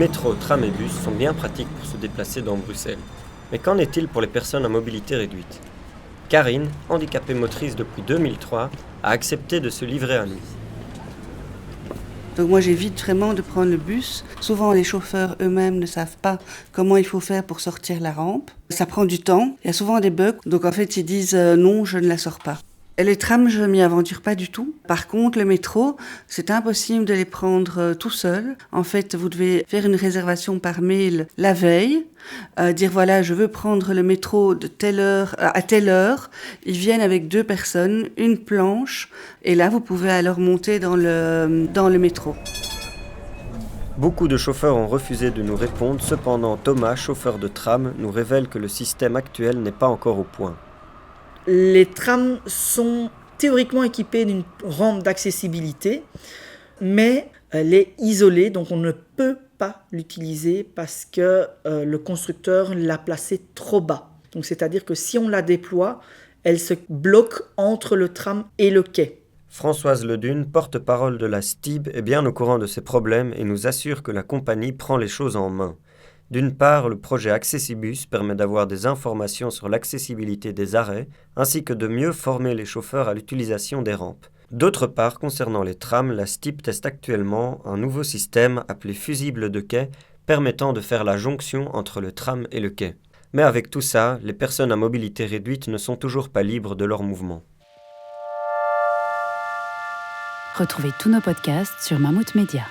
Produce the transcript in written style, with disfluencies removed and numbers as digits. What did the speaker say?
Métro, tram et bus sont bien pratiques pour se déplacer dans Bruxelles. Mais qu'en est-il pour les personnes à mobilité réduite ? Karine, handicapée motrice depuis 2003, a accepté de se livrer à nous. Donc moi j'évite vraiment de prendre le bus. Souvent les chauffeurs eux-mêmes ne savent pas comment il faut faire pour sortir la rampe. Ça prend du temps, il y a souvent des bugs, donc en fait ils disent non, je ne la sors pas. Et les trams, je m'y aventure pas du tout. Par contre, le métro, c'est impossible de les prendre tout seul. En fait, vous devez faire une réservation par mail la veille, dire voilà, je veux prendre le métro de telle heure à telle heure. Ils viennent avec 2 personnes, une planche, et là, vous pouvez alors monter dans le métro. Beaucoup de chauffeurs ont refusé de nous répondre, cependant Thomas, chauffeur de tram, nous révèle que le système actuel n'est pas encore au point. Les trams sont théoriquement équipés d'une rampe d'accessibilité, mais elle est isolée, donc on ne peut pas l'utiliser parce que le constructeur l'a placée trop bas. Donc c'est-à-dire que si on la déploie, elle se bloque entre le tram et le quai. Françoise Ledune, porte-parole de la STIB, est bien au courant de ces problèmes et nous assure que la compagnie prend les choses en main. D'une part, le projet Accessibus permet d'avoir des informations sur l'accessibilité des arrêts, ainsi que de mieux former les chauffeurs à l'utilisation des rampes. D'autre part, concernant les trams, la STIB teste actuellement un nouveau système appelé fusible de quai, permettant de faire la jonction entre le tram et le quai. Mais avec tout ça, les personnes à mobilité réduite ne sont toujours pas libres de leurs mouvements. Retrouvez tous nos podcasts sur Mammouth Media.